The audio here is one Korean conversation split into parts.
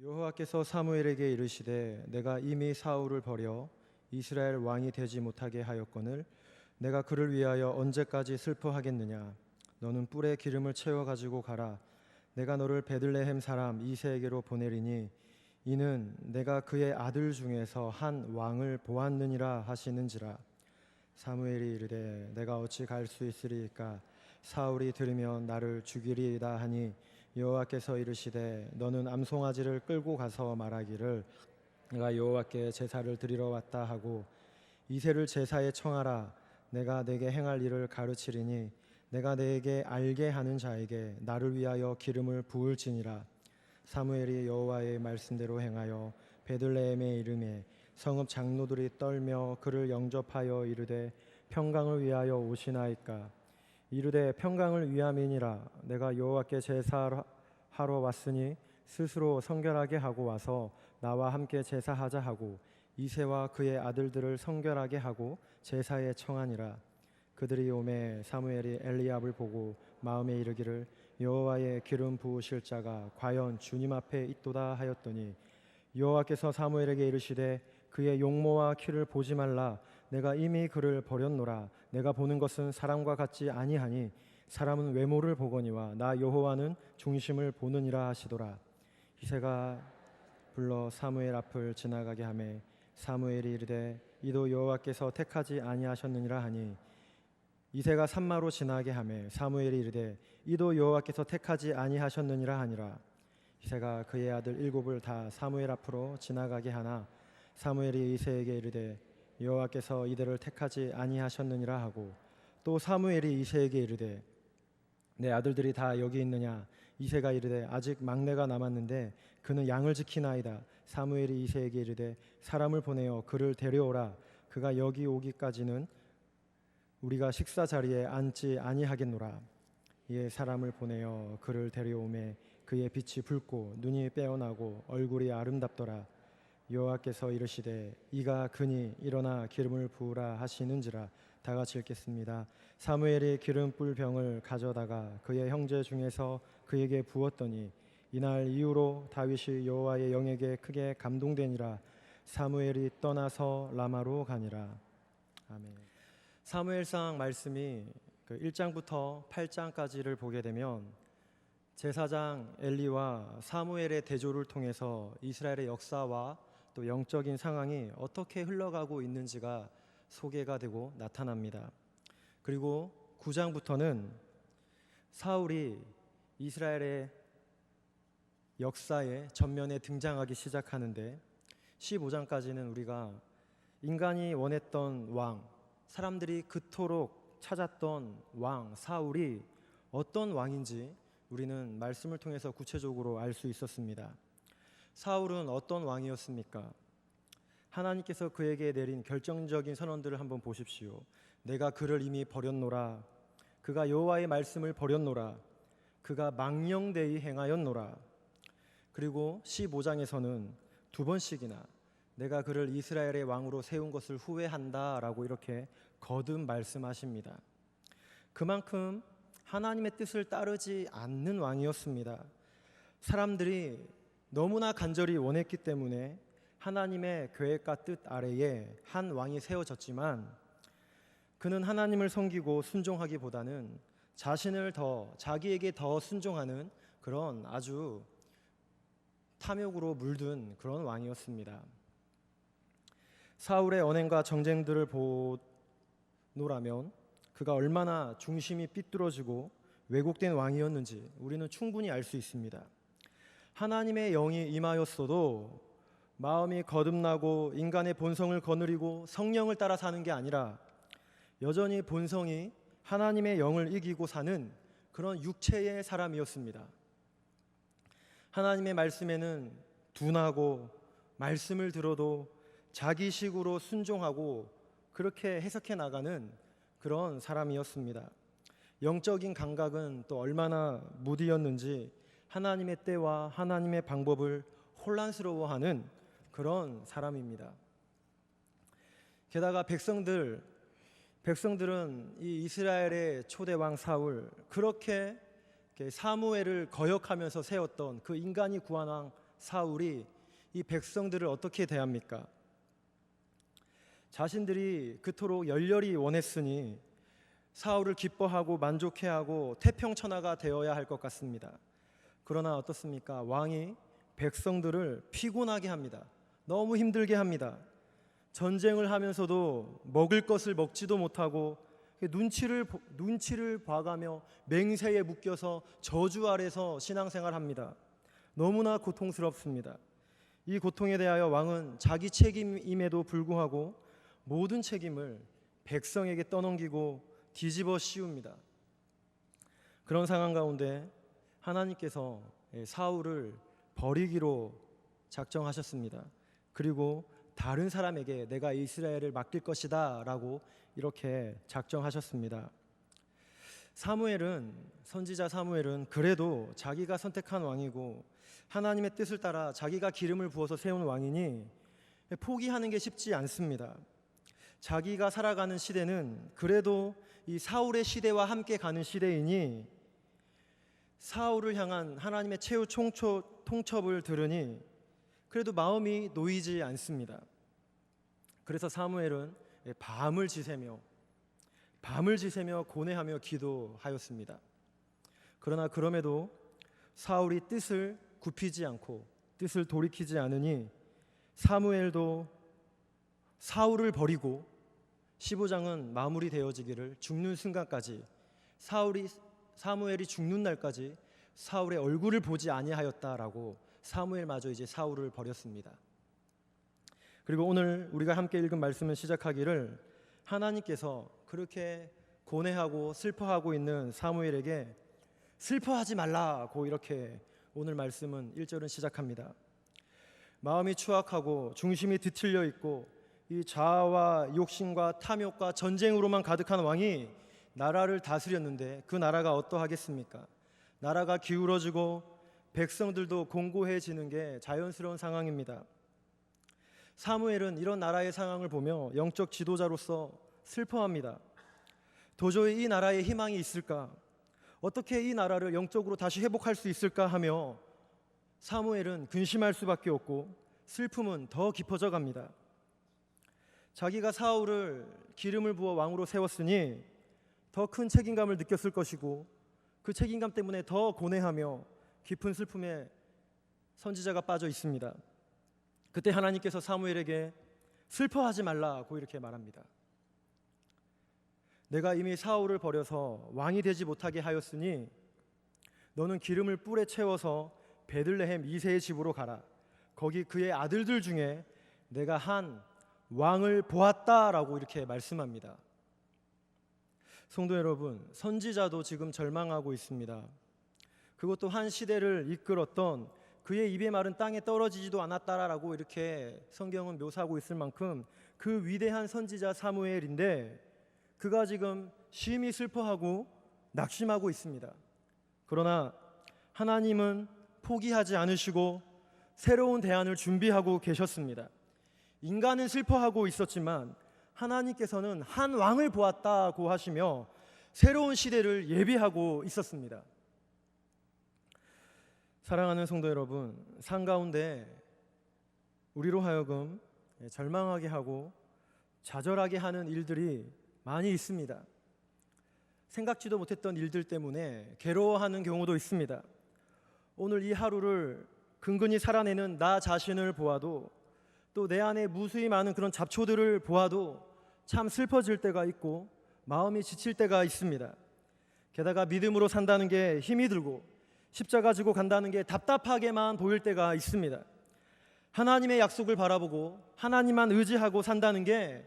여호와께서 사무엘에게 이르시되 내가 이미 사울을 버려 이스라엘 왕이 되지 못하게 하였거늘 내가 그를 위하여 언제까지 슬퍼하겠느냐. 너는 뿔에 기름을 채워 가지고 가라. 내가 너를 베들레헴 사람 이새에게로 보내리니 이는 내가 그의 아들 중에서 한 왕을 보았느니라 하시는지라. 사무엘이 이르되 내가 어찌 갈 수 있으리이까. 사울이 들으면 나를 죽이리이다 하니 여호와께서 이르시되 너는 암송아지를 끌고 가서 말하기를 내가 여호와께 제사를 드리러 왔다 하고 이새를 제사에 청하라. 내가 내게 행할 일을 가르치리니 내가 내게 알게 하는 자에게 나를 위하여 기름을 부을지니라. 사무엘이 여호와의 말씀대로 행하여 베들레헴에 이르매 성읍 장로들이 떨며 그를 영접하여 이르되 평강을 위하여 오시나이까. 이르되 평강을 위함이니라. 내가 여호와께 제사하러 왔으니 스스로 성결하게 하고 와서 나와 함께 제사하자 하고 이새와 그의 아들들을 성결하게 하고 제사에 청하니라. 그들이 오매 사무엘이 엘리압을 보고 마음에 이르기를 여호와의 기름 부으실 자가 과연 주님 앞에 있도다 하였더니 여호와께서 사무엘에게 이르시되 그의 용모와 키를 보지 말라. 내가 이미 그를 버렸노라. 내가 보는 것은 사람과 같지 아니하니 사람은 외모를 보거니와 나 여호와는 중심을 보느니라 하시더라. 이새가 불러 사무엘 앞을 지나가게 하매 사무엘이 이르되 이도 여호와께서 택하지 아니하셨느니라 하니 이새가 산마로 지나게 하매 사무엘이 이르되 이도 여호와께서 택하지 아니하셨느니라 하니라. 이새가 그의 아들 일곱을 다 사무엘 앞으로 지나가게 하나 사무엘이 이새에게 이르되 여호와께서 이들을 택하지 아니하셨느니라 하고 또 사무엘이 이새에게 이르되 내 아들들이 다 여기 있느냐. 이새가 이르되 아직 막내가 남았는데 그는 양을 지키나이다. 사무엘이 이새에게 이르되 사람을 보내어 그를 데려오라. 그가 여기 오기까지는 우리가 식사 자리에 앉지 아니하겠노라. 이에 사람을 보내어 그를 데려오매 그의 빛이 붉고 눈이 빼어나고 얼굴이 아름답더라. 여호와께서 이르시되 이가 그니 일어나 기름을 부으라 하시는지라. 다 같이 읽겠습니다. 사무엘이 기름 뿔 병을 가져다가 그의 형제 중에서 그에게 부었더니 이날 이후로 다윗이 여호와의 영에게 크게 감동되니라. 사무엘이 떠나서 라마로 가니라. 아멘. 사무엘상 말씀이 1장부터 8장까지를 보게 되면 제사장 엘리와 사무엘의 대조를 통해서 이스라엘의 역사와 또 영적인 상황이 어떻게 흘러가고 있는지가 소개가 되고 나타납니다. 그리고 9장부터는 사울이 이스라엘의 역사의 전면에 등장하기 시작하는데 15장까지는 우리가 인간이 원했던 왕, 사람들이 그토록 찾았던 왕 사울이 어떤 왕인지 우리는 말씀을 통해서 구체적으로 알 수 있었습니다. 사울은 어떤 왕이었습니까? 하나님께서 그에게 내린 결정적인 선언들을 한번 보십시오. 내가 그를 이미 버렸노라. 그가 여호와의 말씀을 버렸노라. 그가 망령되이 행하였노라. 그리고 15장에서는 두 번씩이나 내가 그를 이스라엘의 왕으로 세운 것을 후회한다라고 이렇게 거듭 말씀하십니다. 그만큼 하나님의 뜻을 따르지 않는 왕이었습니다. 사람들이 너무나 간절히 원했기 때문에 하나님의 계획과 뜻 아래에 한 왕이 세워졌지만 그는 하나님을 섬기고 순종하기보다는 자기에게 더 순종하는 그런 아주 탐욕으로 물든 그런 왕이었습니다. 사울의 언행과 정쟁들을 보노라면 그가 얼마나 중심이 삐뚤어지고 왜곡된 왕이었는지 우리는 충분히 알 수 있습니다. 하나님의 영이 임하였어도 마음이 거듭나고 인간의 본성을 거느리고 성령을 따라 사는 게 아니라 여전히 본성이 하나님의 영을 이기고 사는 그런 육체의 사람이었습니다. 하나님의 말씀에는 둔하고 말씀을 들어도 자기식으로 순종하고 그렇게 해석해 나가는 그런 사람이었습니다. 영적인 감각은 또 얼마나 무디였는지 하나님의 때와 하나님의 방법을 혼란스러워하는 그런 사람입니다. 게다가 백성들은 이 이스라엘의 초대 왕 사울, 그렇게 사무엘을 거역하면서 세웠던 그 인간이 구한 왕 사울이 이 백성들을 어떻게 대합니까? 자신들이 그토록 열렬히 원했으니 사울을 기뻐하고 만족해하고 태평천하가 되어야 할 것 같습니다. 그러나 어떻습니까? 왕이 백성들을 피곤하게 합니다. 너무 힘들게 합니다. 전쟁을 하면서도 먹을 것을 먹지도 못하고 눈치를 봐가며 맹세에 묶여서 저주 아래서 신앙생활합니다. 너무나 고통스럽습니다. 이 고통에 대하여 왕은 자기 책임임에도 불구하고 모든 책임을 백성에게 떠넘기고 뒤집어 씌웁니다. 그런 상황 가운데 하나님께서 사울을 버리기로 작정하셨습니다. 그리고 다른 사람에게 내가 이스라엘을 맡길 것이다 라고 이렇게 작정하셨습니다. 선지자 사무엘은 그래도 자기가 선택한 왕이고 하나님의 뜻을 따라 자기가 기름을 부어서 세운 왕이니 포기하는 게 쉽지 않습니다. 자기가 살아가는 시대는 그래도 이 사울의 시대와 함께 가는 시대이니 사울을 향한 하나님의 최후 통첩을 들으니 그래도 마음이 놓이지 않습니다. 그래서 사무엘은 밤을 지새며 고뇌하며 기도하였습니다. 그러나 그럼에도 사울이 뜻을 굽히지 않고 뜻을 돌이키지 않으니 사무엘도 사울을 버리고 15장은 마무리되어지기를 죽는 순간까지 사무엘이 죽는 날까지 사울의 얼굴을 보지 아니하였다라고 사무엘마저 이제 사울을 버렸습니다. 그리고 오늘 우리가 함께 읽은 말씀을 시작하기를 하나님께서 그렇게 고뇌하고 슬퍼하고 있는 사무엘에게 슬퍼하지 말라고 이렇게 오늘 말씀은 1절은 시작합니다. 마음이 추악하고 중심이 뒤틀려 있고 이 자아와 욕심과 탐욕과 전쟁으로만 가득한 왕이 나라를 다스렸는데 그 나라가 어떠하겠습니까? 나라가 기울어지고 백성들도 공고해지는 게 자연스러운 상황입니다. 사무엘은 이런 나라의 상황을 보며 영적 지도자로서 슬퍼합니다. 도저히 이 나라에 희망이 있을까? 어떻게 이 나라를 영적으로 다시 회복할 수 있을까 하며 사무엘은 근심할 수밖에 없고 슬픔은 더 깊어져 갑니다. 자기가 사울을 기름을 부어 왕으로 세웠으니 더 큰 책임감을 느꼈을 것이고 그 책임감 때문에 더 고뇌하며 깊은 슬픔에 선지자가 빠져 있습니다. 그때 하나님께서 사무엘에게 슬퍼하지 말라고 이렇게 말합니다. 내가 이미 사울을 버려서 왕이 되지 못하게 하였으니 너는 기름을 뿔에 채워서 베들레헴 이새의 집으로 가라. 거기 그의 아들들 중에 내가 한 왕을 보았다라고 이렇게 말씀합니다. 성도 여러분, 선지자도 지금 절망하고 있습니다. 그것도 한 시대를 이끌었던 그의 입의 말은 땅에 떨어지지도 않았다라고 이렇게 성경은 묘사하고 있을 만큼 그 위대한 선지자 사무엘인데 그가 지금 심히 슬퍼하고 낙심하고 있습니다. 그러나 하나님은 포기하지 않으시고 새로운 대안을 준비하고 계셨습니다. 인간은 슬퍼하고 있었지만 하나님께서는 한 왕을 보았다고 하시며 새로운 시대를 예비하고 있었습니다. 사랑하는 성도 여러분, 삶 가운데 우리로 하여금 절망하게 하고 좌절하게 하는 일들이 많이 있습니다. 생각지도 못했던 일들 때문에 괴로워하는 경우도 있습니다. 오늘 이 하루를 근근히 살아내는 나 자신을 보아도 또 내 안에 무수히 많은 그런 잡초들을 보아도 참 슬퍼질 때가 있고 마음이 지칠 때가 있습니다. 게다가 믿음으로 산다는 게 힘이 들고 십자가 지고 간다는 게 답답하게만 보일 때가 있습니다. 하나님의 약속을 바라보고 하나님만 의지하고 산다는 게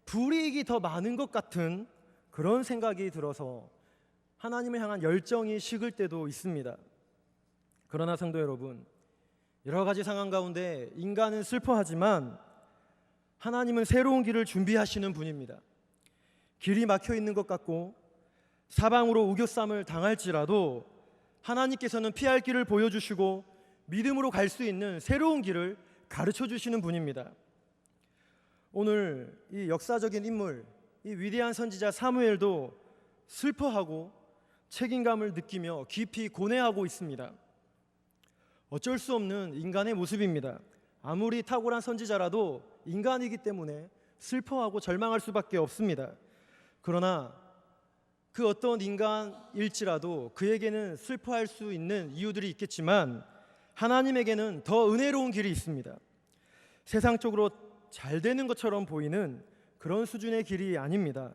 불이익이 더 많은 것 같은 그런 생각이 들어서 하나님을 향한 열정이 식을 때도 있습니다. 그러나 성도 여러분, 여러 가지 상황 가운데 인간은 슬퍼하지만 하나님은 새로운 길을 준비하시는 분입니다. 길이 막혀 있는 것 같고 사방으로 우겨쌈을 당할지라도 하나님께서는 피할 길을 보여주시고 믿음으로 갈 수 있는 새로운 길을 가르쳐 주시는 분입니다. 오늘 이 역사적인 인물, 이 위대한 선지자 사무엘도 슬퍼하고 책임감을 느끼며 깊이 고뇌하고 있습니다. 어쩔 수 없는 인간의 모습입니다. 아무리 탁월한 선지자라도 인간이기 때문에 슬퍼하고 절망할 수밖에 없습니다. 그러나 그 어떤 인간일지라도 그에게는 슬퍼할 수 있는 이유들이 있겠지만 하나님에게는 더 은혜로운 길이 있습니다. 세상적으로 잘 되는 것처럼 보이는 그런 수준의 길이 아닙니다.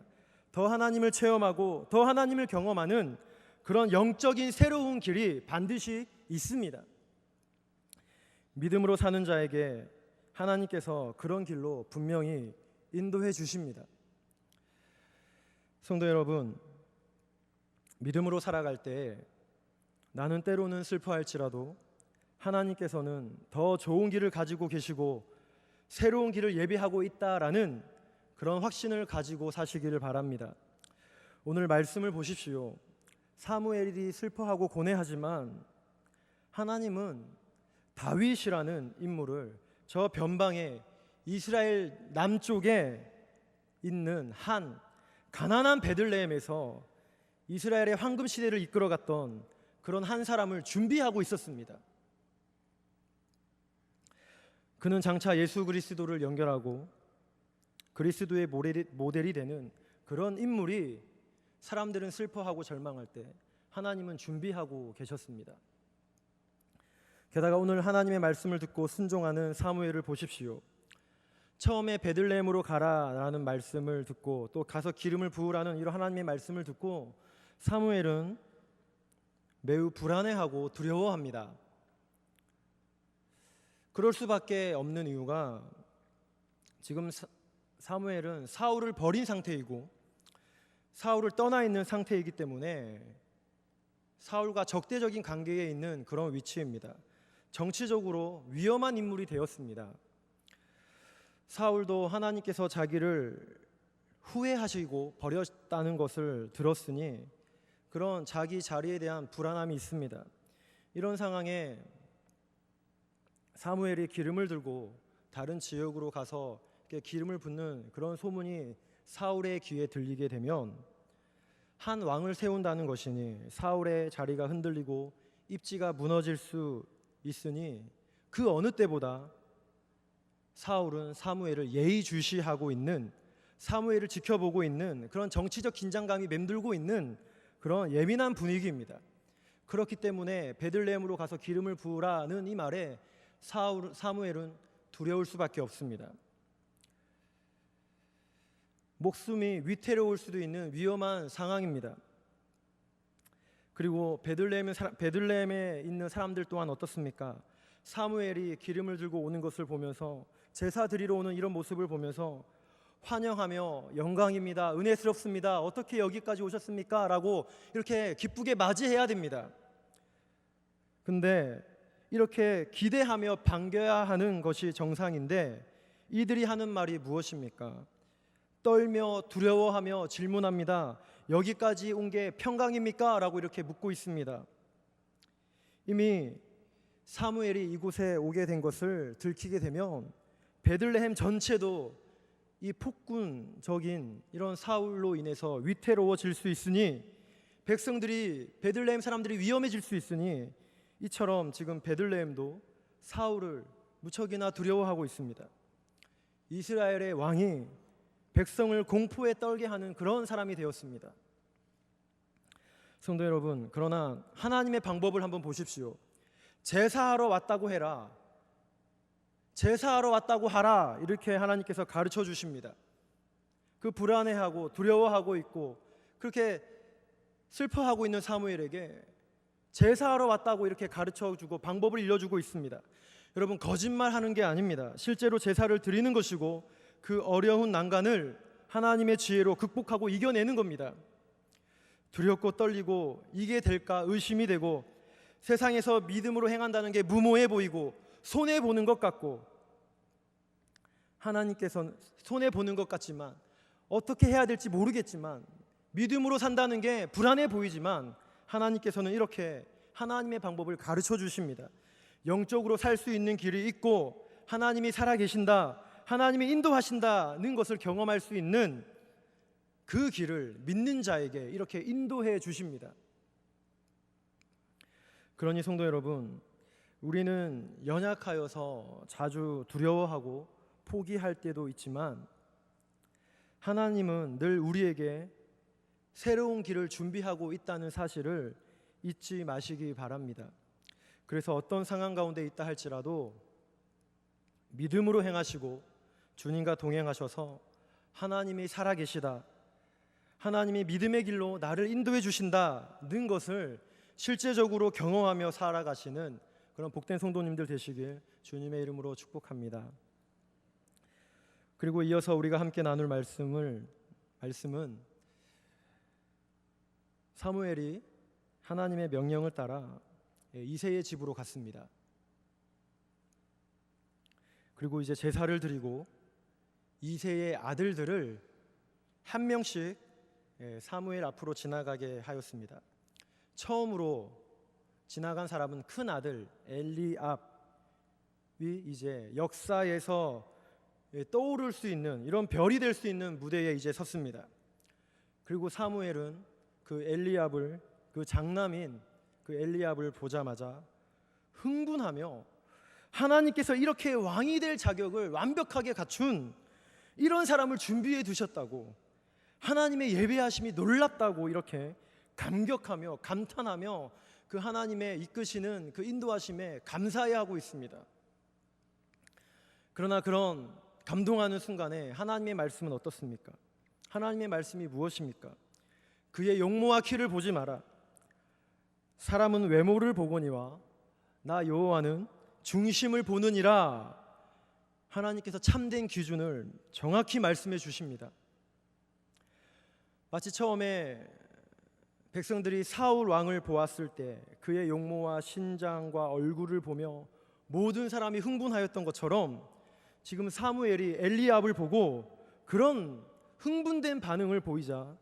더 하나님을 체험하고 더 하나님을 경험하는 그런 영적인 새로운 길이 반드시 있습니다. 믿음으로 사는 자에게 하나님께서 그런 길로 분명히 인도해 주십니다. 성도 여러분, 믿음으로 살아갈 때 나는 때로는 슬퍼할지라도 하나님께서는 더 좋은 길을 가지고 계시고 새로운 길을 예비하고 있다라는 그런 확신을 가지고 사시기를 바랍니다. 오늘 말씀을 보십시오. 사무엘이 슬퍼하고 고뇌하지만 하나님은 다윗이라는 인물을 저 변방에 이스라엘 남쪽에 있는 한 가난한 베들레헴에서 이스라엘의 황금 시대를 이끌어갔던 그런 한 사람을 준비하고 있었습니다. 그는 장차 예수 그리스도를 연결하고 그리스도의 모델이 되는 그런 인물이 사람들은 슬퍼하고 절망할 때 하나님은 준비하고 계셨습니다. 게다가 오늘 하나님의 말씀을 듣고 순종하는 사무엘을 보십시오. 처음에 베들레헴으로 가라라는 말씀을 듣고 또 가서 기름을 부으라는 이런 하나님의 말씀을 듣고 사무엘은 매우 불안해하고 두려워합니다. 그럴 수밖에 없는 이유가 지금 사무엘은 사울을 버린 상태이고 사울을 떠나 있는 상태이기 때문에 사울과 적대적인 관계에 있는 그런 위치입니다. 정치적으로 위험한 인물이 되었습니다. 사울도 하나님께서 자기를 후회하시고 버렸다는 것을 들었으니 그런 자기 자리에 대한 불안함이 있습니다. 이런 상황에 사무엘이 기름을 들고 다른 지역으로 가서 기름을 붓는 그런 소문이 사울의 귀에 들리게 되면 한 왕을 세운다는 것이니 사울의 자리가 흔들리고 입지가 무너질 수 있으니 그 어느 때보다 사울은 사무엘을 예의주시하고 있는, 사무엘을 지켜보고 있는 그런 정치적 긴장감이 맴돌고 있는 그런 예민한 분위기입니다. 그렇기 때문에 베들레헴으로 가서 기름을 부으라는 이 말에 사무엘은 두려울 수밖에 없습니다. 목숨이 위태로울 수도 있는 위험한 상황입니다. 그리고 베들레헴에 있는 사람들 또한 어떻습니까? 사무엘이 기름을 들고 오는 것을 보면서 제사 드리러 오는 이런 모습을 보면서 환영하며 영광입니다, 은혜스럽습니다, 어떻게 여기까지 오셨습니까? 라고 이렇게 기쁘게 맞이해야 됩니다. 근데 이렇게 기대하며 반겨야 하는 것이 정상인데 이들이 하는 말이 무엇입니까? 떨며 두려워하며 질문합니다. 여기까지 온 게 평강입니까? 라고 이렇게 묻고 있습니다. 이미 사무엘이 이곳에 오게 된 것을 들키게 되면 베들레헴 전체도 이 폭군적인 이런 사울로 인해서 위태로워질 수 있으니 베들레헴 사람들이 위험해질 수 있으니 이처럼 지금 베들레헴도 사울을 무척이나 두려워하고 있습니다. 이스라엘의 왕이 백성을 공포에 떨게 하는 그런 사람이 되었습니다. 성도 여러분, 그러나 하나님의 방법을 한번 보십시오. 제사하러 왔다고 해라, 제사하러 왔다고 하라, 이렇게 하나님께서 가르쳐 주십니다. 그 불안해하고 두려워하고 있고 그렇게 슬퍼하고 있는 사무엘에게 제사하러 왔다고 이렇게 가르쳐 주고 방법을 일러주고 있습니다. 여러분, 거짓말하는 게 아닙니다. 실제로 제사를 드리는 것이고 그 어려운 난간을 하나님의 지혜로 극복하고 이겨내는 겁니다. 두렵고 떨리고 이게 될까 의심이 되고 세상에서 믿음으로 행한다는 게 무모해 보이고 손해보는 것 같고 하나님께서는 손해보는 것 같지만 어떻게 해야 될지 모르겠지만 믿음으로 산다는 게 불안해 보이지만 하나님께서는 이렇게 하나님의 방법을 가르쳐 주십니다. 영적으로 살 수 있는 길이 있고 하나님이 살아계신다, 하나님이 인도하신다는 것을 경험할 수 있는 그 길을 믿는 자에게 이렇게 인도해 주십니다. 그러니 성도 여러분, 우리는 연약하여서 자주 두려워하고 포기할 때도 있지만 하나님은 늘 우리에게 새로운 길을 준비하고 있다는 사실을 잊지 마시기 바랍니다. 그래서 어떤 상황 가운데 있다 할지라도 믿음으로 행하시고 주님과 동행하셔서 하나님이 살아계시다, 하나님이 믿음의 길로 나를 인도해 주신다는 것을 실제적으로 경험하며 살아가시는 그런 복된 성도님들 되시길 주님의 이름으로 축복합니다. 그리고 이어서 우리가 함께 나눌 말씀은 사무엘이 하나님의 명령을 따라 이새의 집으로 갔습니다. 그리고 이제 제사를 드리고 이새의 아들들을 한 명씩 사무엘 앞으로 지나가게 하였습니다. 처음으로 지나간 사람은 큰 아들 엘리압이 이제 역사에서 떠오를 수 있는 이런 별이 될 수 있는 무대에 이제 섰습니다. 그리고 사무엘은 그 엘리압을, 그 장남인 그 엘리압을 보자마자 흥분하며 하나님께서 이렇게 왕이 될 자격을 완벽하게 갖춘 이런 사람을 준비해 두셨다고, 하나님의 예배하심이 놀랍다고 이렇게 감격하며 감탄하며 그 하나님의 이끄시는 그 인도하심에 감사해하고 있습니다. 그러나 그런 감동하는 순간에 하나님의 말씀은 어떻습니까? 하나님의 말씀이 무엇입니까? 그의 용모와 키를 보지 마라. 사람은 외모를 보거니와 나 여호와는 중심을 보느니라. 하나님께서 참된 기준을 정확히 말씀해 주십니다. 마치 처음에 백성들이 사울 왕을 보았을 때 그의 용모와 신장과 얼굴을 보며 모든 사람이 흥분하였던 것처럼 지금 사무엘이 엘리압을 보고 그런 흥분된 반응을 보이자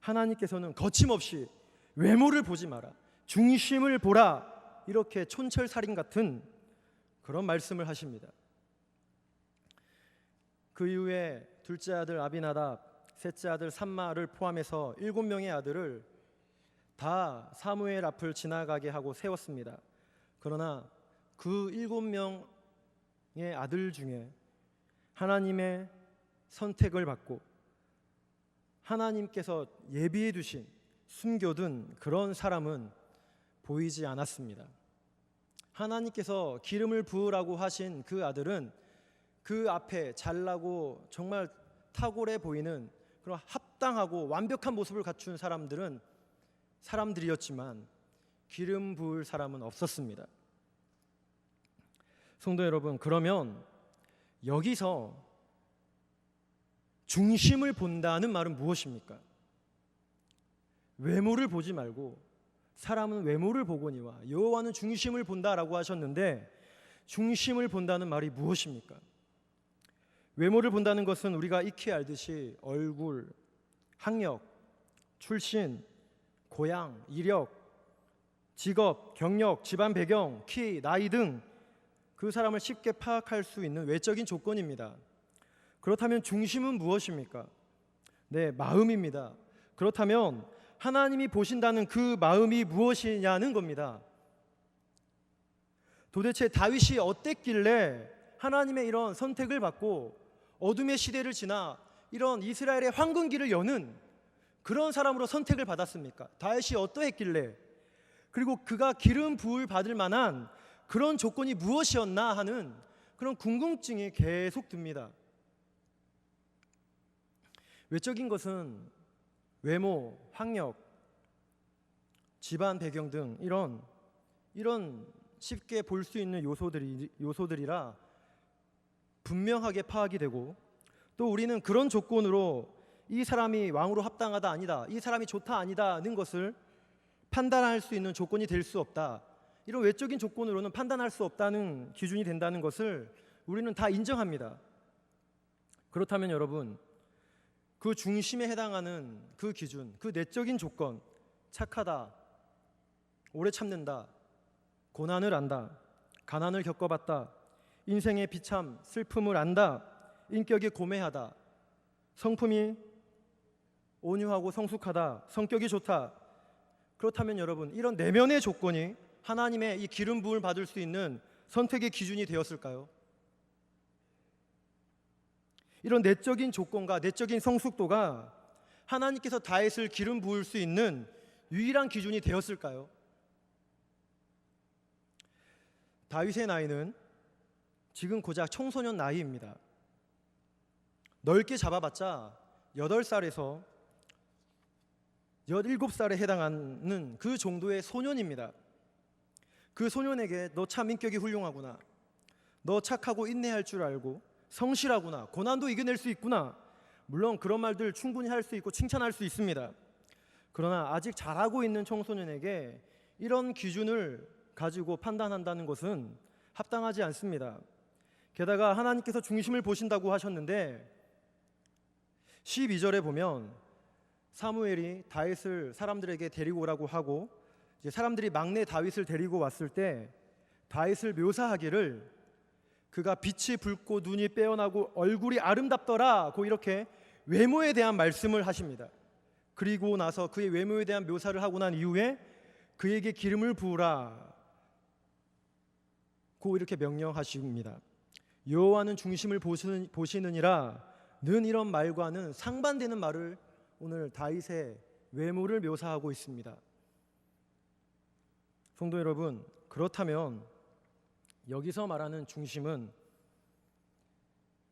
하나님께서는 거침없이 외모를 보지 마라, 중심을 보라, 이렇게 촌철살인 같은 그런 말씀을 하십니다. 그 이후에 둘째 아들 아비나답, 셋째 아들 삼마를 포함해서 7명의 아들을 다 사무엘 앞을 지나가게 하고 세웠습니다. 그러나 그 7명의 아들 중에 하나님의 선택을 받고 하나님께서 예비해 두신, 숨겨둔 그런 사람은 보이지 않았습니다. 하나님께서 기름을 부으라고 하신 그 아들은 그 앞에 잘나고 정말 탁월해 보이는 그런 합당하고 완벽한 모습을 갖춘 사람들이었지만 기름 부을 사람은 없었습니다. 성도 여러분, 그러면 여기서 중심을 본다는 말은 무엇입니까? 외모를 보지 말고 사람은 외모를 보거니와 여호와는 중심을 본다라고 하셨는데 중심을 본다는 말이 무엇입니까? 외모를 본다는 것은 우리가 익히 알듯이 얼굴, 학력, 출신, 고향, 이력, 직업, 경력, 집안 배경, 키, 나이 등 그 사람을 쉽게 파악할 수 있는 외적인 조건입니다. 그렇다면 중심은 무엇입니까? 네, 마음입니다. 그렇다면 하나님이 보신다는 그 마음이 무엇이냐는 겁니다. 도대체 다윗이 어땠길래 하나님의 이런 선택을 받고 어둠의 시대를 지나 이런 이스라엘의 황금기를 여는 그런 사람으로 선택을 받았습니까? 다윗이 어떠했길래, 그리고 그가 기름 부을 받을 만한 그런 조건이 무엇이었나 하는 그런 궁금증이 계속 듭니다. 외적인 것은 외모, 학력, 집안 배경 등 이런 쉽게 볼 수 있는 요소들이라 분명하게 파악이 되고, 또 우리는 그런 조건으로 이 사람이 왕으로 합당하다 아니다, 이 사람이 좋다 아니다는 것을 판단할 수 있는 조건이 될 수 없다, 이런 외적인 조건으로는 판단할 수 없다는 기준이 된다는 것을 우리는 다 인정합니다. 그렇다면 여러분, 그 중심에 해당하는 그 기준, 그 내적인 조건, 착하다, 오래 참는다, 고난을 안다, 가난을 겪어봤다, 인생의 비참, 슬픔을 안다, 인격이 고매하다, 성품이 온유하고 성숙하다, 성격이 좋다. 그렇다면 여러분, 이런 내면의 조건이 하나님의 이 기름 부음을 받을 수 있는 선택의 기준이 되었을까요? 이런 내적인 조건과 내적인 성숙도가 하나님께서 다윗을 기름 부을 수 있는 유일한 기준이 되었을까요? 다윗의 나이는 지금 고작 청소년 나이입니다. 넓게 잡아봤자 8살에서 17살에 해당하는 그 정도의 소년입니다. 그 소년에게 너 참 인격이 훌륭하구나, 너 착하고 인내할 줄 알고 성실하구나, 고난도 이겨낼 수 있구나, 물론 그런 말들 충분히 할 수 있고 칭찬할 수 있습니다. 그러나 아직 자라고 있는 청소년에게 이런 기준을 가지고 판단한다는 것은 합당하지 않습니다. 게다가 하나님께서 중심을 보신다고 하셨는데 12절에 보면 사무엘이 다윗을 사람들에게 데리고 오라고 하고 이제 사람들이 막내 다윗을 데리고 왔을 때 다윗을 묘사하기를 그가 빛이 붉고 눈이 빼어나고 얼굴이 아름답더라고 이렇게 외모에 대한 말씀을 하십니다. 그리고 나서 그의 외모에 대한 묘사를 하고 난 이후에 그에게 기름을 부으라 고 이렇게 명령하십니다. 여호와는 중심을 보시느니라 는 이런 말과는 상반되는 말을 오늘 다윗의 외모를 묘사하고 있습니다. 성도 여러분, 그렇다면 여기서 말하는 중심은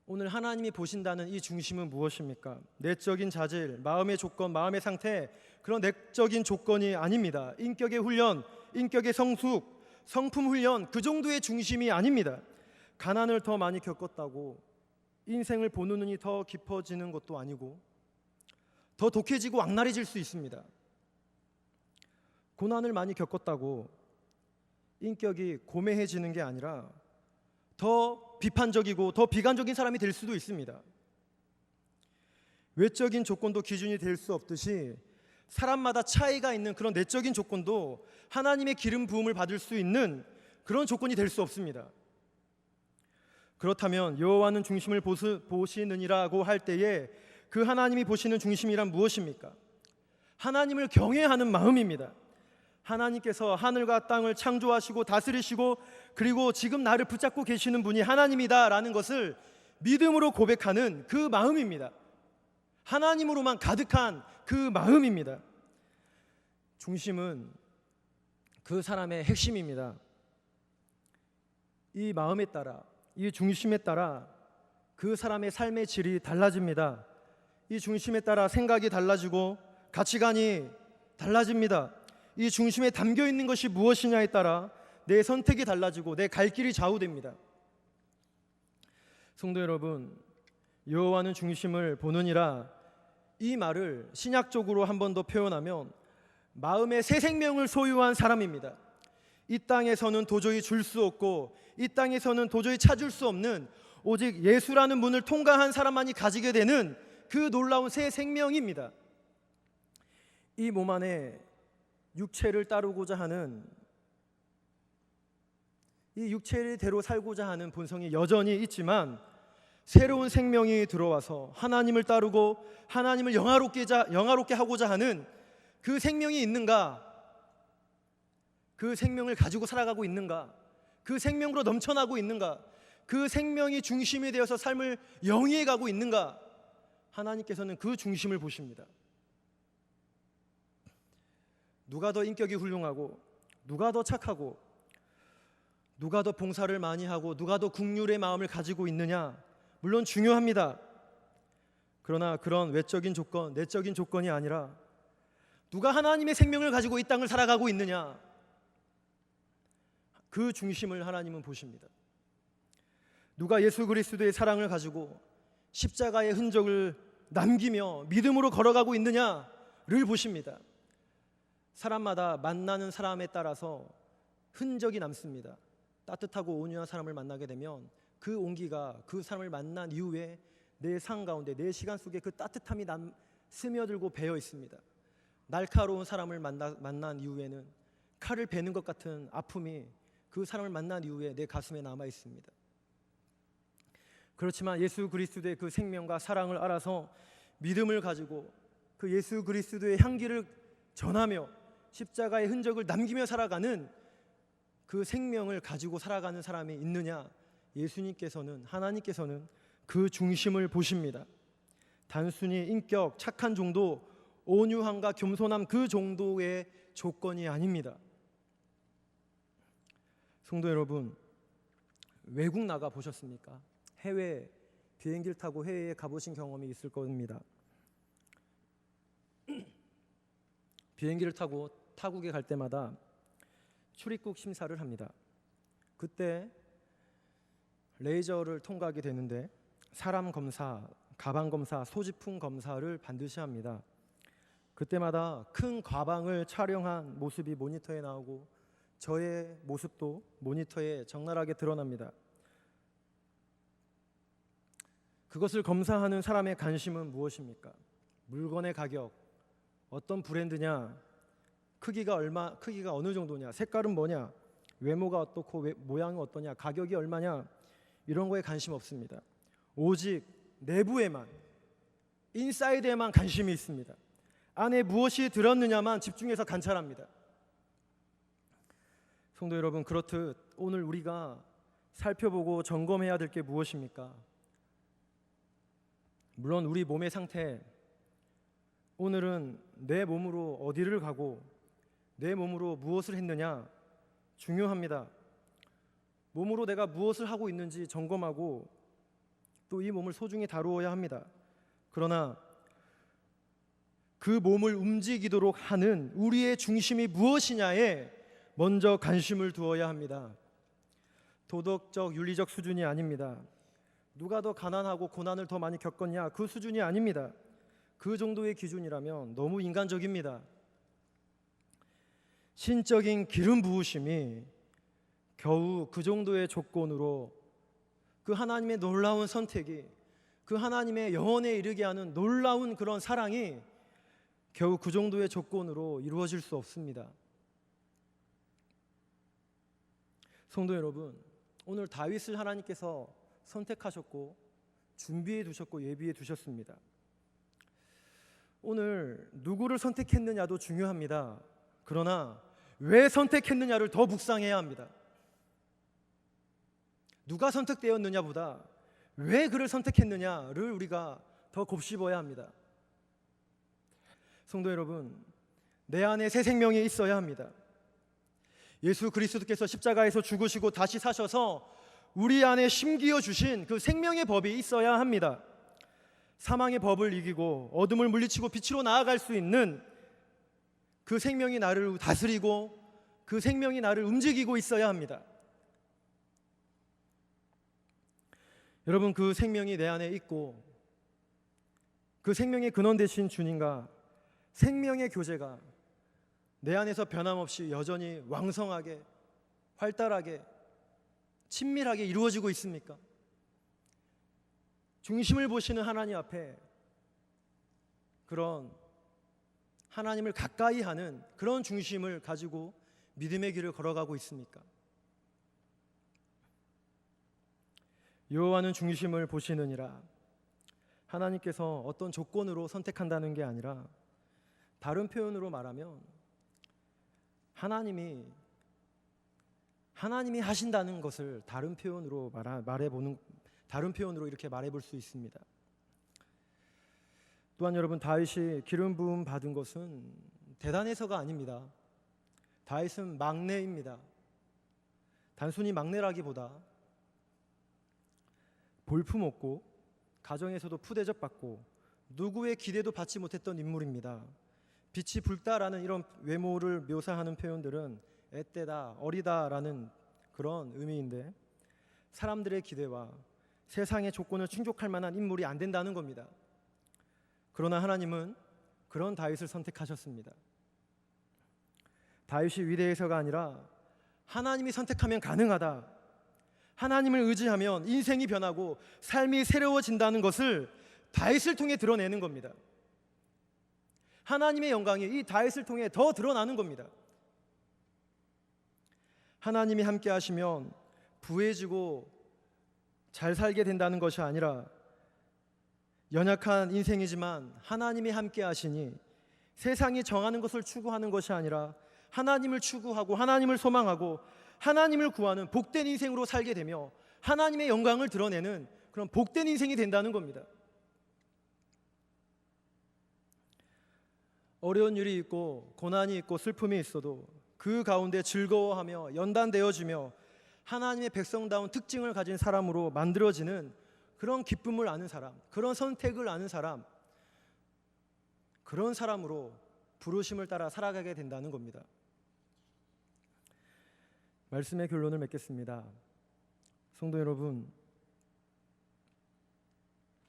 오늘 하나님이 보신다는 이 중심은 무엇입니까? 내적인 자질, 마음의 조건, 마음의 상태, 그런 내적인 조건이 아닙니다. 인격의 훈련, 인격의 성숙, 성품 훈련, 그 정도의 중심이 아닙니다. 가난을 더 많이 겪었다고 인생을 보는 눈이 더 깊어지는 것도 아니고 더 독해지고 악랄해질 수 있습니다. 고난을 많이 겪었다고 인격이 고매해지는 게 아니라 더 비판적이고 더 비관적인 사람이 될 수도 있습니다. 외적인 조건도 기준이 될 수 없듯이 사람마다 차이가 있는 그런 내적인 조건도 하나님의 기름 부음을 받을 수 있는 그런 조건이 될 수 없습니다. 그렇다면 여호와는 중심을 보시느니라고 할 때에 그 하나님이 보시는 중심이란 무엇입니까? 하나님을 경외하는 마음입니다. 하나님께서 하늘과 땅을 창조하시고 다스리시고 그리고 지금 나를 붙잡고 계시는 분이 하나님이다라는 것을 믿음으로 고백하는 그 마음입니다. 하나님으로만 가득한 그 마음입니다. 중심은 그 사람의 핵심입니다. 이 마음에 따라, 이 중심에 따라 그 사람의 삶의 질이 달라집니다. 이 중심에 따라 생각이 달라지고 가치관이 달라집니다. 이 중심에 담겨 있는 것이 무엇이냐에 따라 내 선택이 달라지고 내 갈 길이 좌우됩니다. 성도 여러분, 여호와는 중심을 보느니라 이 말을 신약적으로 한 번 더 표현하면 마음의 새 생명을 소유한 사람입니다. 이 땅에서는 도저히 줄 수 없고 이 땅에서는 도저히 찾을 수 없는 오직 예수라는 문을 통과한 사람만이 가지게 되는 그 놀라운 새 생명입니다. 이 몸 안에 육체를 따르고자 하는, 이 육체대로 살고자 하는 본성이 여전히 있지만 새로운 생명이 들어와서 하나님을 따르고 하나님을 영화롭게 하고자 하는 그 생명이 있는가? 그 생명을 가지고 살아가고 있는가? 그 생명으로 넘쳐나고 있는가? 그 생명이 중심이 되어서 삶을 영위해 가고 있는가? 하나님께서는 그 중심을 보십니다. 누가 더 인격이 훌륭하고 누가 더 착하고 누가 더 봉사를 많이 하고 누가 더 긍휼의 마음을 가지고 있느냐, 물론 중요합니다. 그러나 그런 외적인 조건, 내적인 조건이 아니라 누가 하나님의 생명을 가지고 이 땅을 살아가고 있느냐, 그 중심을 하나님은 보십니다. 누가 예수 그리스도의 사랑을 가지고 십자가의 흔적을 남기며 믿음으로 걸어가고 있느냐를 보십니다. 사람마다 만나는 사람에 따라서 흔적이 남습니다. 따뜻하고 온유한 사람을 만나게 되면 그 온기가 그 사람을 만난 이후에 내 삶 가운데, 내 시간 속에 그 따뜻함이 스며들고 배어 있습니다. 날카로운 사람을 만난 이후에는 칼을 베는 것 같은 아픔이 그 사람을 만난 이후에 내 가슴에 남아 있습니다. 그렇지만 예수 그리스도의 그 생명과 사랑을 알아서 믿음을 가지고 그 예수 그리스도의 향기를 전하며 십자가의 흔적을 남기며 살아가는 그 생명을 가지고 살아가는 사람이 있느냐? 하나님께서는 그 중심을 보십니다. 단순히 인격, 착한 정도, 온유함과 겸손함 그 정도의 조건이 아닙니다. 성도 여러분, 외국 나가 보셨습니까? 해외 비행기를 타고 해외에 가보신 경험이 있을 겁니다. 비행기를 타고 타국에 갈 때마다 출입국 심사를 합니다. 그때 레이저를 통과하게 되는데 사람 검사, 가방 검사, 소지품 검사를 반드시 합니다. 그때마다 큰 가방을 촬영한 모습이 모니터에 나오고 저의 모습도 모니터에 적나라하게 드러납니다. 그것을 검사하는 사람의 관심은 무엇입니까? 물건의 가격, 어떤 브랜드냐, 크기가 어느 정도냐, 색깔은 뭐냐, 외모가 어떻고 모양은 어떠냐, 가격이 얼마냐, 이런 거에 관심 없습니다. 오직 내부에만, 인사이드에만 관심이 있습니다. 안에 무엇이 들었느냐만 집중해서 관찰합니다. 성도 여러분, 그렇듯 오늘 우리가 살펴보고 점검해야 될 게 무엇입니까? 물론 우리 몸의 상태, 오늘은 내 몸으로 어디를 가고 내 몸으로 무엇을 했느냐 중요합니다. 몸으로 내가 무엇을 하고 있는지 점검하고 또 이 몸을 소중히 다루어야 합니다. 그러나 그 몸을 움직이도록 하는 우리의 중심이 무엇이냐에 먼저 관심을 두어야 합니다. 도덕적, 윤리적 수준이 아닙니다. 누가 더 가난하고 고난을 더 많이 겪었냐, 그 수준이 아닙니다. 그 정도의 기준이라면 너무 인간적입니다. 신적인 기름 부으심이 겨우 그 정도의 조건으로 그 하나님의 놀라운 선택이, 그 하나님의 영원에 이르게 하는 놀라운 그런 사랑이 겨우 그 정도의 조건으로 이루어질 수 없습니다. 성도 여러분, 오늘 다윗을 하나님께서 선택하셨고 준비해 두셨고 예비해 두셨습니다. 오늘 누구를 선택했느냐도 중요합니다. 그러나 왜 선택했느냐를 더 묵상해야 합니다. 누가 선택되었느냐보다 왜 그를 선택했느냐를 우리가 더 곱씹어야 합니다. 성도 여러분, 내 안에 새 생명이 있어야 합니다. 예수 그리스도께서 십자가에서 죽으시고 다시 사셔서 우리 안에 심기어 주신 그 생명의 법이 있어야 합니다. 사망의 법을 이기고 어둠을 물리치고 빛으로 나아갈 수 있는 그 생명이 나를 다스리고 그 생명이 나를 움직이고 있어야 합니다. 여러분, 그 생명이 내 안에 있고 그 생명의 근원 되신 주님과 생명의 교제가 내 안에서 변함없이 여전히 왕성하게, 활달하게, 친밀하게 이루어지고 있습니까? 중심을 보시는 하나님 앞에 그런 하나님을 가까이 하는 그런 중심을 가지고 믿음의 길을 걸어가고 있습니까? 여호와는 중심을 보시느니라. 하나님께서 어떤 조건으로 선택한다는 게 아니라 다른 표현으로 말하면 하나님이 하신다는 것을 다른 표현으로 이렇게 말해볼 수 있습니다. 또한 여러분, 다윗이 기름 부음 받은 것은 대단해서가 아닙니다. 다윗은 막내입니다. 단순히 막내라기보다 볼품없고 가정에서도 푸대접받고 누구의 기대도 받지 못했던 인물입니다. 빛이 붉다라는 이런 외모를 묘사하는 표현들은 앳되다, 어리다라는 그런 의미인데 사람들의 기대와 세상의 조건을 충족할 만한 인물이 안 된다는 겁니다. 그러나 하나님은 그런 다윗을 선택하셨습니다. 다윗이 위대해서가 아니라 하나님이 선택하면 가능하다, 하나님을 의지하면 인생이 변하고 삶이 새로워진다는 것을 다윗을 통해 드러내는 겁니다. 하나님의 영광이 이 다윗을 통해 더 드러나는 겁니다. 하나님이 함께 하시면 부해지고 잘 살게 된다는 것이 아니라 연약한 인생이지만 하나님이 함께 하시니 세상이 정하는 것을 추구하는 것이 아니라 하나님을 추구하고 하나님을 소망하고 하나님을 구하는 복된 인생으로 살게 되며 하나님의 영광을 드러내는 그런 복된 인생이 된다는 겁니다. 어려운 일이 있고 고난이 있고 슬픔이 있어도 그 가운데 즐거워하며 연단되어지며 하나님의 백성다운 특징을 가진 사람으로 만들어지는 그런 기쁨을 아는 사람, 그런 선택을 아는 사람, 그런 사람으로 부르심을 따라 살아가게 된다는 겁니다. 말씀의 결론을 맺겠습니다. 성도 여러분,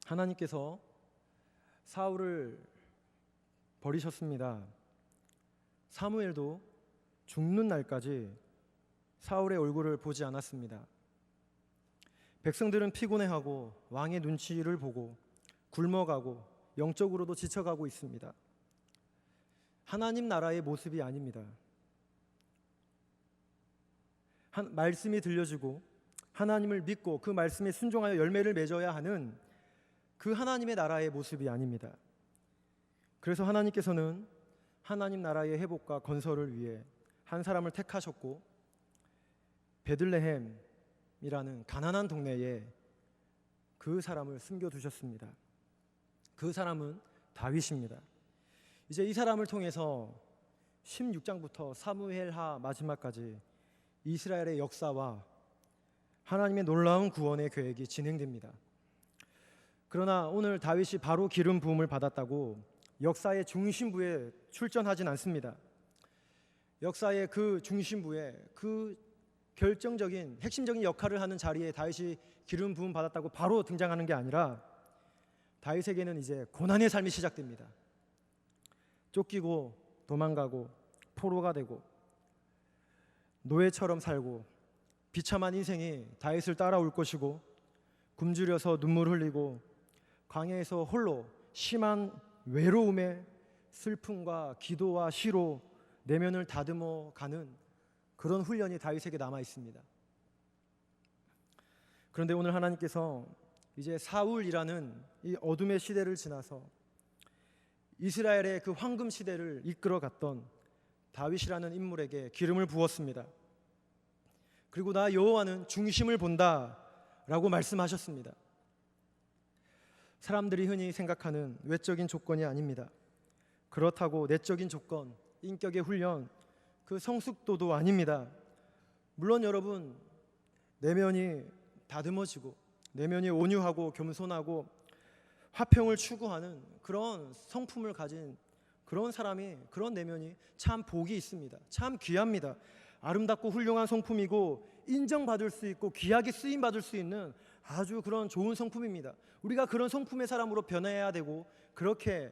하나님께서 사울을 버리셨습니다. 사무엘도 죽는 날까지 사울의 얼굴을 보지 않았습니다. 백성들은 피곤해하고 왕의 눈치를 보고 굶어가고 영적으로도 지쳐가고 있습니다. 하나님 나라의 모습이 아닙니다. 말씀이 들려지고 하나님을 믿고 그 말씀에 순종하여 열매를 맺어야 하는 그 하나님의 나라의 모습이 아닙니다. 그래서 하나님께서는 하나님 나라의 회복과 건설을 위해 한 사람을 택하셨고 베들레헴이라는 가난한 동네에 그 사람을 숨겨두셨습니다. 그 사람은 다윗입니다. 이제 이 사람을 통해서 16장부터 사무엘하 마지막까지 이스라엘의 역사와 하나님의 놀라운 구원의 계획이 진행됩니다. 그러나 오늘 다윗이 바로 기름 부음을 받았다고 역사의 중심부에 출전하진 않습니다. 역사의 그 중심부에 그 결정적인 핵심적인 역할을 하는 자리에 다윗이 기름 부음 받았다고 바로 등장하는 게 아니라 다윗에게는 이제 고난의 삶이 시작됩니다. 쫓기고 도망가고 포로가 되고 노예처럼 살고 비참한 인생이 다윗을 따라올 것이고 굶주려서 눈물 흘리고 광야에서 홀로 심한 외로움에 슬픔과 기도와 시로 내면을 다듬어 가는 그런 훈련이 다윗에게 남아 있습니다. 그런데 오늘 하나님께서 이제 사울이라는 이 어둠의 시대를 지나서 이스라엘의 그 황금 시대를 이끌어 갔던 다윗이라는 인물에게 기름을 부었습니다. 그리고 나 여호와는 중심을 본다라고 말씀하셨습니다. 사람들이 흔히 생각하는 외적인 조건이 아닙니다. 그렇다고 내적인 조건, 인격의 훈련, 그 성숙도도 아닙니다. 물론 여러분, 내면이 다듬어지고 내면이 온유하고 겸손하고 화평을 추구하는 그런 성품을 가진 그런 사람이, 그런 내면이 참 복이 있습니다. 참 귀합니다. 아름답고 훌륭한 성품이고 인정받을 수 있고 귀하게 쓰임받을 수 있는 아주 그런 좋은 성품입니다. 우리가 그런 성품의 사람으로 변해야 되고 그렇게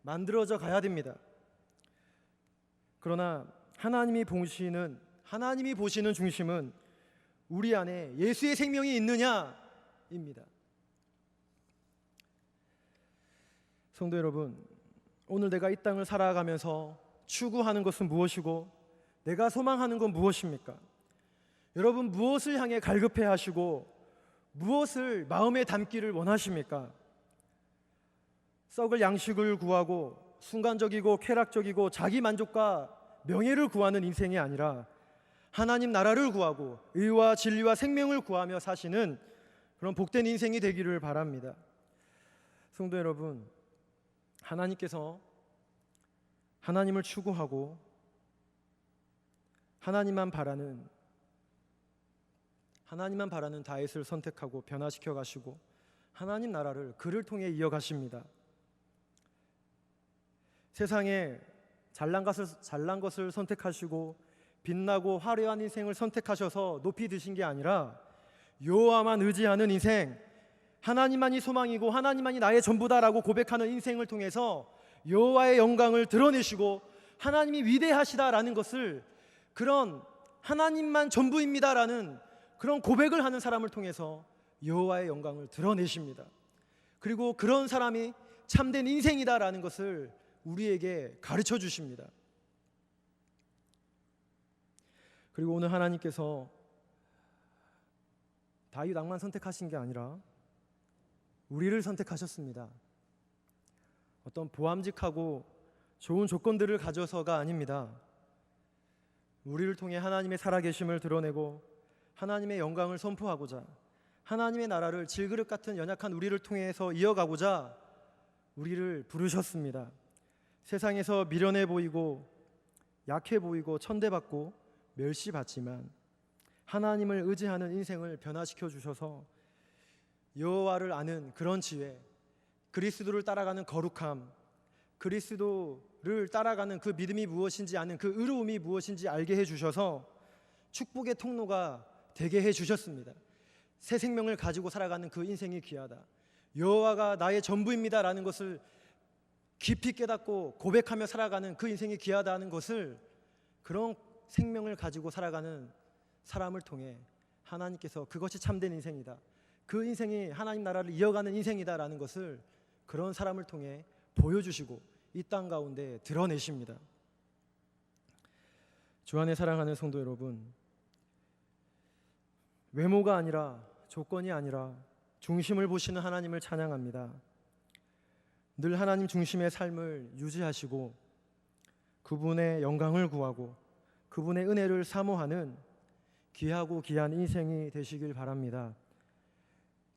만들어져 가야 됩니다. 그러나 하나님이 보시는 중심은 우리 안에 예수의 생명이 있느냐입니다. 성도 여러분, 오늘 내가 이 땅을 살아가면서 추구하는 것은 무엇이고 내가 소망하는 건 무엇입니까? 여러분, 무엇을 향해 갈급해 하시고 무엇을 마음에 담기를 원하십니까? 썩을 양식을 구하고 순간적이고 쾌락적이고 자기 만족과 명예를 구하는 인생이 아니라 하나님 나라를 구하고 의와 진리와 생명을 구하며 사시는 그런 복된 인생이 되기를 바랍니다. 성도 여러분, 하나님께서 하나님을 추구하고 하나님만 바라는 다윗을 선택하고 변화시켜 가시고 하나님 나라를 그를 통해 이어가십니다. 세상에 잘난 것을 선택하시고 빛나고 화려한 인생을 선택하셔서 높이 드신 게 아니라 여호와만 의지하는 인생, 하나님만이 소망이고 하나님만이 나의 전부다라고 고백하는 인생을 통해서 여호와의 영광을 드러내시고 하나님이 위대하시다라는 것을, 그런 하나님만 전부입니다라는 그런 고백을 하는 사람을 통해서 여호와의 영광을 드러내십니다. 그리고 그런 사람이 참된 인생이다라는 것을 우리에게 가르쳐 주십니다. 그리고 오늘 하나님께서 다윗 왕만 선택하신 게 아니라 우리를 선택하셨습니다. 어떤 보암직하고 좋은 조건들을 가져서가 아닙니다. 우리를 통해 하나님의 살아계심을 드러내고 하나님의 영광을 선포하고자, 하나님의 나라를 질그릇 같은 연약한 우리를 통해서 이어가고자 우리를 부르셨습니다. 세상에서 미련해 보이고 약해 보이고 천대받고 멸시받지만 하나님을 의지하는 인생을 변화시켜 주셔서 여호와를 아는 그런 지혜, 그리스도를 따라가는 거룩함, 그리스도를 따라가는 그 믿음이 무엇인지 아는 그 의로움이 무엇인지 알게 해주셔서 축복의 통로가 되게 해주셨습니다. 새 생명을 가지고 살아가는 그 인생이 귀하다, 여호와가 나의 전부입니다라는 것을 깊이 깨닫고 고백하며 살아가는 그 인생이 귀하다는 것을, 그런 생명을 가지고 살아가는 사람을 통해 하나님께서 그것이 참된 인생이다, 그 인생이 하나님 나라를 이어가는 인생이다라는 것을 그런 사람을 통해 보여주시고 이 땅 가운데 드러내십니다. 주 안에 사랑하는 성도 여러분, 외모가 아니라, 조건이 아니라 중심을 보시는 하나님을 찬양합니다. 늘 하나님 중심의 삶을 유지하시고 그분의 영광을 구하고 그분의 은혜를 사모하는 귀하고 귀한 인생이 되시길 바랍니다.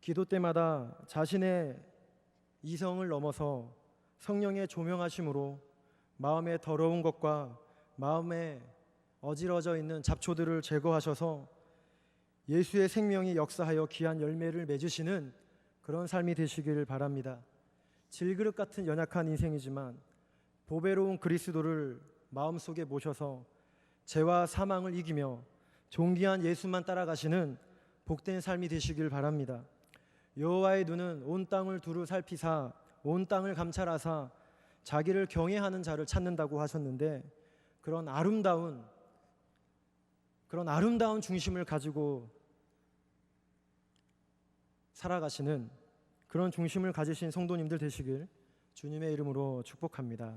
기도 때마다 자신의 이성을 넘어서 성령의 조명하심으로 마음의 더러운 것과 마음에 어지러져 있는 잡초들을 제거하셔서 예수의 생명이 역사하여 귀한 열매를 맺으시는 그런 삶이 되시길 바랍니다. 질그릇 같은 연약한 인생이지만 보배로운 그리스도를 마음속에 모셔서 죄와 사망을 이기며 존귀한 예수만 따라가시는 복된 삶이 되시길 바랍니다. 여호와의 눈은 온 땅을 두루 살피사 온 땅을 감찰하사 자기를 경외하는 자를 찾는다고 하셨는데, 그런 아름다운 중심을 가지고 살아가시는 그런 중심을 가지신 성도님들 되시길 주님의 이름으로 축복합니다.